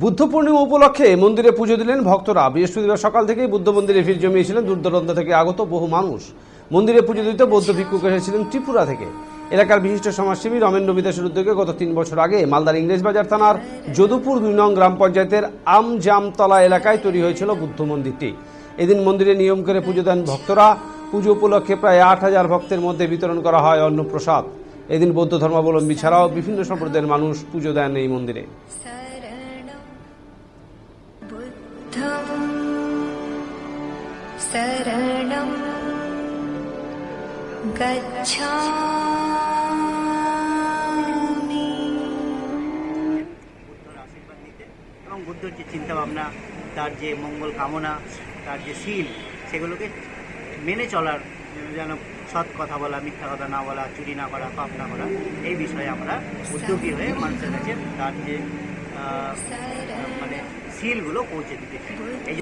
বুদ্ধ পূর্ণিমা উপলক্ষে মন্দিরে পুজো দিলেন ভক্তরা। বৃহস্পতিবার সকাল থেকেই বুদ্ধ মন্দিরে ভিড় জমিয়েছিলেন দূর দূরান্ত থেকে আগত বহু মানুষ। মন্দিরে পুজো দিতে বৌদ্ধ ভিক্ষুক এসেছিলেন ত্রিপুরা থেকে। এলাকার বিশিষ্ট সমাজসেবী রমেন্দ্র বিদাসের উদ্যোগে গত ৩ বছর আগে মালদার ইংরেজবাজার থানার যদুপুর ২ নং গ্রাম পঞ্চায়েতের আমজামতলা এলাকায় তৈরি হয়েছিল বুদ্ধ মন্দিরটি। এদিন মন্দিরে নিয়ম করে পুজো দেন ভক্তরা। পুজো উপলক্ষে প্রায় ৮,০০০ ভক্তের মধ্যে বিতরণ করা হয় অন্নপ্রসাদ। এদিন বৌদ্ধ ধর্মাবলম্বী ছাড়াও বিভিন্ন সম্প্রদায়ের মানুষ পুজো দেন এই মন্দিরে। शरणं गच्छामि। বুদ্ধর আশীর্বাদ নিতে এবং বুদ্ধর যে চিন্তাভাবনা, তার যে মঙ্গল কামনা, তার যে শীল, সেগুলোকে মেনে চলার, যেন সৎ কথা বলা, মিথ্যা কথা না বলা, চুরি না করা, পাপ না করা, এই বিষয়ে আমরা উদ্যোগী হয়ে মানুষের কাছে তার যে মানে শীলগুলো পৌঁছে দিতে চাই। এই